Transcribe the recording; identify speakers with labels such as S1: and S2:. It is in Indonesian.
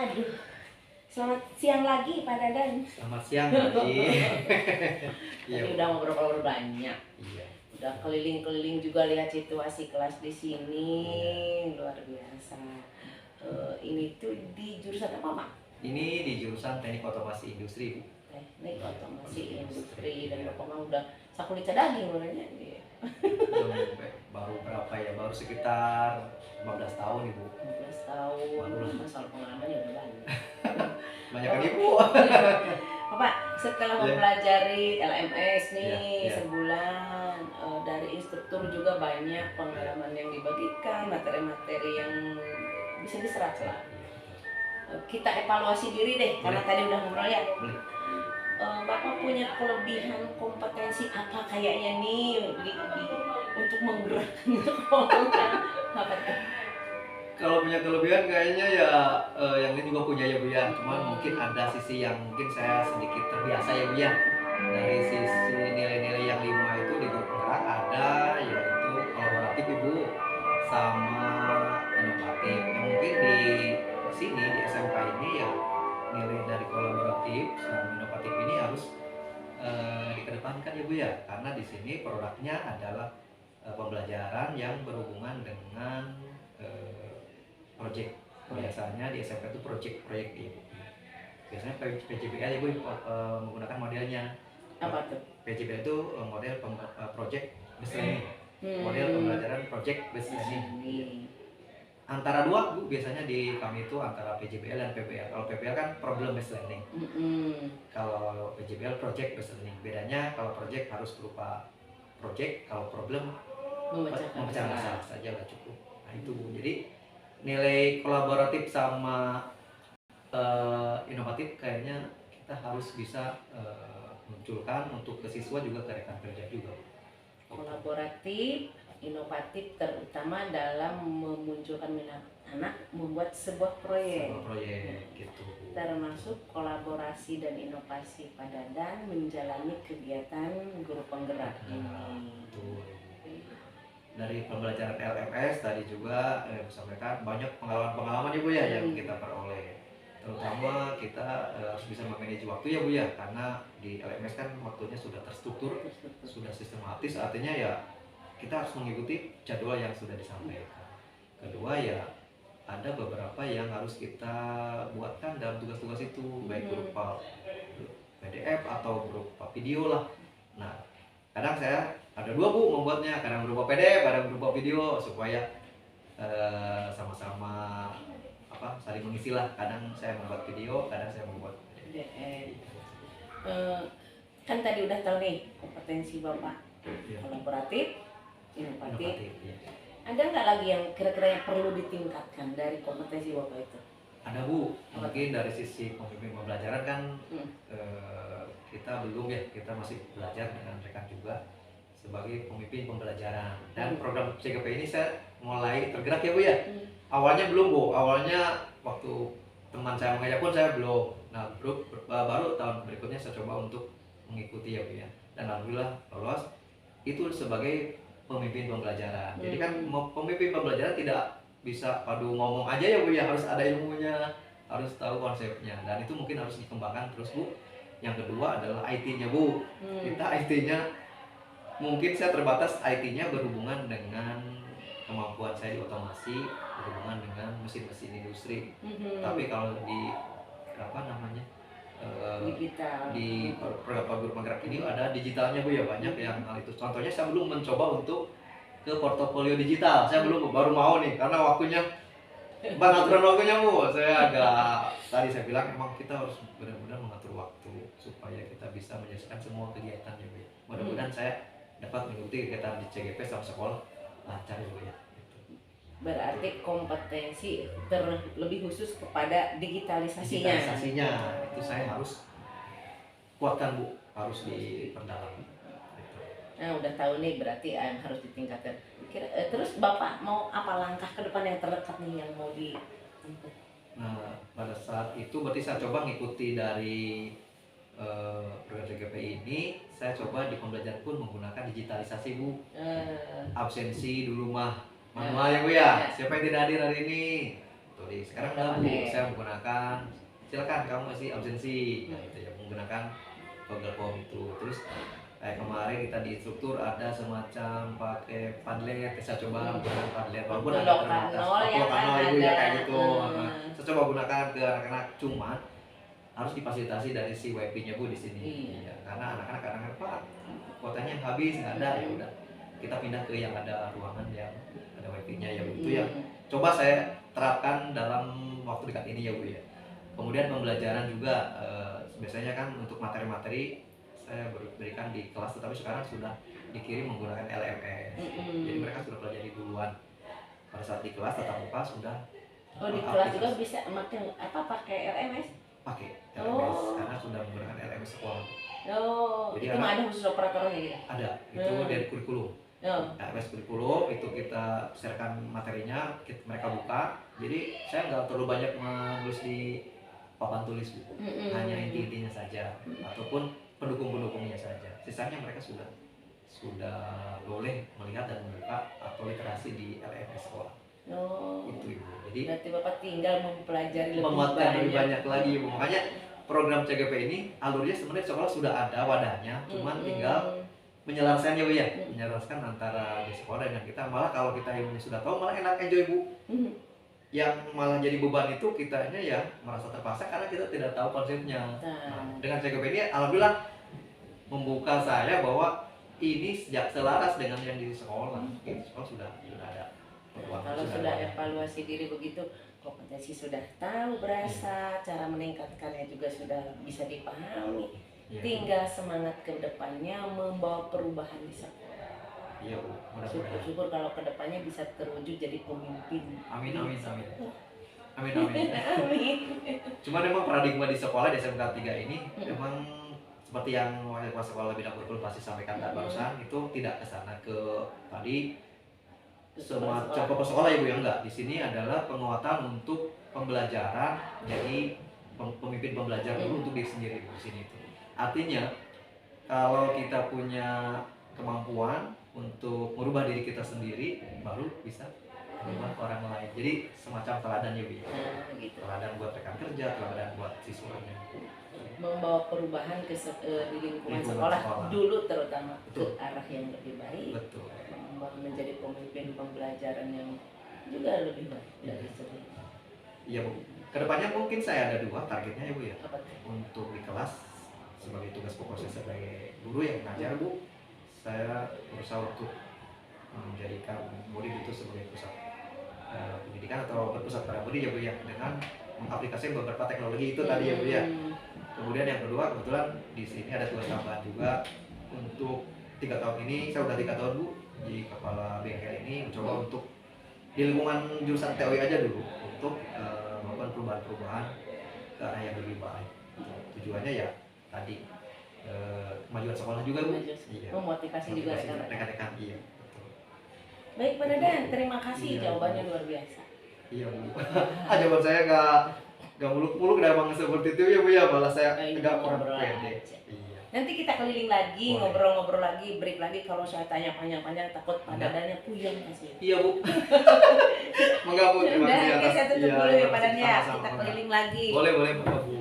S1: Aduh, selamat siang lagi Pak Dadan.
S2: Selamat siang lagi.
S1: Tadi udah ngobrol banyak.
S2: Iya.
S1: Udah keliling-keliling juga lihat situasi kelas di sini, luar biasa. Ini tuh di jurusan apa, Pak?
S2: Ini di jurusan Teknik Otomasi Industri, Bu.
S1: Teknik Otomasi Industri, dan Bapak mah udah sakulit daging sebenarnya.
S2: Baru berapa ya? Baru sekitar 15 tahun, Ibu.
S1: 15 tahun, masalah pengalaman ya udah banyak.
S2: Banyak kan Ibu?
S1: Bapak, setelah mempelajari LMS nih
S2: Yeah.
S1: sebulan, dari instruktur juga banyak pengalaman yang dibagikan, materi-materi yang bisa diserap lah. Kita evaluasi diri deh, karena tadi udah ngobrol ya. Bapak punya kelebihan kompetensi apa kayaknya nih untuk menggerakkan orang? Apa tuh?
S2: Kalau punya kelebihan kayaknya ya yang ini juga punya ya Bu ya. Cuman mungkin ada sisi yang mungkin saya sedikit terbiasa ya Bu ya. Dari sisi nilai-nilai yang 5 itu di grup penggerak ada yaitu kolaboratif Ibu sama inovatif. Yang mungkin di sini di SMK ini ya nilai dari kolaboratif sama inovatif ini harus dikedepankan ya Bu ya. Karena di sini produknya adalah pembelajaran yang berhubungan dengan project. Biasanya di SMK itu proyek Ibu. Biasanya PJBL Ibu menggunakan modelnya.
S1: Apa tuh?
S2: PJBL itu model project based learning. Model pembelajaran project based learning. Antara dua Bu biasanya di kami itu antara PJBL dan PBL. Kalau PBL kan problem based learning. Kalau PJBL project based learning. Bedanya kalau project harus berupa project, kalau problem memecahkan masalah saja udah cukup. Nah itu Bu. Jadi nilai kolaboratif sama inovatif kayaknya kita harus bisa munculkan untuk ke siswa juga ke rekan kerja juga.
S1: Kolaboratif, inovatif terutama dalam memunculkan minat anak membuat sebuah proyek.
S2: Gitu.
S1: Termasuk kolaborasi dan inovasi pada dan menjalani kegiatan guru penggerak ini.
S2: Dari pembelajaran LMS tadi juga sampaikan banyak pengalaman-pengalaman ya Bu ya yang kita peroleh. Terutama kita harus bisa memanage waktu ya Bu ya, karena di LMS kan waktunya sudah terstruktur, sudah sistematis, artinya ya kita harus mengikuti jadwal yang sudah disampaikan. Kedua ya ada beberapa yang harus kita buatkan dalam tugas-tugas itu, baik berupa PDF atau berupa video lah. Nah kadang saya ada dua Bu membuatnya, kadang berupa PDF, kadang berupa video supaya sama-sama saling mengisi lah. Kadang saya membuat video, kadang saya membuat
S1: PDF. Kan tadi udah tahu nih kompetensi Bapak kolaboratif, inovatif. Ada nggak lagi yang kira-kira yang perlu ditingkatkan dari kompetensi Bapak itu?
S2: Ada Bu, mungkin dari sisi pembimbing pembelajaran kan kita belum ya, kita masih belajar dengan rekan juga sebagai pemimpin pembelajaran. Dan program CGP ini saya mulai tergerak ya Bu ya. Awalnya belum Bu, awalnya waktu teman saya mengajak pun saya belum. Nah baru tahun berikutnya saya coba untuk mengikuti ya Bu ya. Dan alhamdulillah lolos itu sebagai pemimpin pembelajaran. Jadi kan pemimpin pembelajaran tidak bisa padu ngomong aja ya Bu ya, harus ada ilmunya, harus tahu konsepnya. Dan itu mungkin harus dikembangkan terus Bu. Yang kedua adalah IT-nya Bu. Kita IT-nya mungkin saya terbatas, IT-nya berhubungan dengan kemampuan saya di otomasi, berhubungan dengan mesin-mesin industri. Tapi kalau di
S1: digital,
S2: di beberapa guru penggerak ini ada digitalnya Bu ya, banyak yang hal itu. Contohnya saya belum mencoba untuk ke portofolio digital, saya belum, baru mau nih karena waktunya aturan waktunya Bu. Saya agak tadi saya bilang emang kita harus benar-benar mengatur waktu supaya kita bisa menyelesaikan semua kegiatan ya Bu. Mudah-mudahan saya dapat mengikuti kegiatan di CGP sama sekolah lancar ya Bu ya.
S1: Berarti kompetensi terlebih khusus kepada digitalisasinya.
S2: Digitalisasinya itu saya harus kuatkan Bu, harus diperdalam.
S1: Nah udah tahu nih berarti yang harus ditingkatkan. Terus Bapak mau apa langkah ke depan yang terdekat nih yang mau ditempuh?
S2: Nah pada saat itu berarti saya coba ngikuti dari program CGP ini, saya coba di pembelajaran pun menggunakan digitalisasi Bu. Absensi dulu mah manual ya Bu ya. Siapa yang tidak hadir hari ini? tulis. Sekarang enggak Bu, saya menggunakan, silakan kamu masih absensi, nah itu ya, menggunakan Google Form itu. Terus kayak kemarin kita di instruktur ada semacam pakai Padlet, saya coba menggunakan Padlet walaupun ada terbatas. Kanol Ibu ya kayak gitu. Saya coba gunakan ke anak-anak, cuman harus difasilitasi dari si WiFi-nya Bu di sini. Ya, karena anak-anak kadang-kadang Pak kuotanya habis, nggak ada, ya udah kita pindah ke yang ada ruangan yang ada WiFi-nya ya Bu. Itu yang coba saya terapkan dalam waktu dekat ini ya Bu ya. Kemudian pembelajaran juga biasanya kan untuk materi-materi saya berikan di kelas, tetapi sekarang sudah dikirim menggunakan LMS. Jadi mereka sudah pelajari duluan. Pada saat di kelas tatap muka sudah.
S1: Oh, di kelas juga bisa makin pakai LMS?
S2: Pakai LMS karena sudah menggunakan LMS sekolah.
S1: Oh, jadi itu ada khusus operatornya gitu? Ada,
S2: itu dari kurikulum. LMS kurikulum itu kita sharekan materinya, mereka buka. Jadi saya nggak terlalu banyak menulis di papan tulis Bu, hanya inti-intinya saja ataupun pendukung-pendukungnya saja. Sisanya mereka sudah boleh melihat dan membuka atau literasi di LMS sekolah. Itu Ibu. Jadi
S1: berarti Bapak tinggal mempelajari lebih
S2: banyak lagi Ibu. Makanya program CGP ini alurnya sebenarnya sekolah sudah ada wadahnya, cuman tinggal menyelaraskannya Bu ya, menyelaraskan antara di sekolah dengan kita. Malah kalau kita ilmunya sudah tahu malah enak enjoy Bu. Yang malah jadi beban itu kitanya ya merasa terpaksa karena kita tidak tahu konsepnya. Nah, dengan CGP ini alhamdulillah membuka saya bahwa ini sejak selaras dengan yang di sekolah. Di sekolah sudah ada.
S1: Kalau sudah evaluasi diri begitu, kompetensi sudah tahu berasa, cara meningkatkannya juga sudah bisa dipahami. Tinggal semangat ke depannya membawa perubahan di sekolah.
S2: Iya Bu,
S1: syukur-syukur kalau kedepannya bisa terwujud jadi pemimpin.
S2: Amin. Cuman memang paradigma di sekolah di SMK 3 ini memang seperti yang wali kepala sekolah bidang kurikulum pasti sampaikan barusan, itu tidak ke sana ke tadi semacam kepala sekolah Ibu yang enggak. Di sini adalah penguatan untuk pembelajaran, jadi pemimpin pembelajar dulu untuk diri sendiri di sini itu. Artinya kalau kita punya kemampuan untuk merubah diri kita sendiri, baru bisa merubah orang lain. Jadi semacam teladan ya Bu. Gitu. Teladan buat rekan kerja, teladan buat siswanya.
S1: Membawa perubahan ke di lingkungan sekolah dulu, terutama ke arah yang lebih baik. Betul. Menjadi pemimpin pembelajaran yang juga lebih baik dari sebelumnya.
S2: Iya Bu. Kedepannya mungkin saya ada 2 targetnya ya Bu ya. Untuk di kelas sebagai tugas pokok saya sebagai guru yang mengajar Bu, saya berusaha untuk menjadikan murid itu sebagai pusat pendidikan atau berpusat pada murid ya Bu ya, dengan mengaplikasikan beberapa teknologi itu tadi ya Bu ya. Kemudian yang kedua, kebetulan di sini ada tugas tambahan juga untuk 3 tahun ini. Saya udah 3 tahun Bu di kepala bengkel ini, mencoba untuk di lingkungan jurusan TOI aja dulu untuk melakukan perubahan-perubahan ke arah yang lebih baik. Tujuannya ya tadi kemajuan sekolah juga Bu.
S1: Iya. Memotivasi juga
S2: rekan-rekan. Iya, betul.
S1: Baik Pak Dadan, terima kasih jawabannya luar biasa.
S2: Iya Bu. Jawaban saya gak muluk-muluk memang seperti itu ya Bu ya, malah saya agak kurang pede. Iya.
S1: Nanti kita keliling lagi, ngobrol-ngobrol lagi, break lagi. Kalau saya tanya panjang-panjang takut Pak Dadannya puyeng pasti.
S2: Iya Bu. Monggo Bu, terima kasih atas.
S1: Saya tutup dulu ya Pak Dadan ya. Kita keliling lagi.
S2: Boleh Bapak Bu.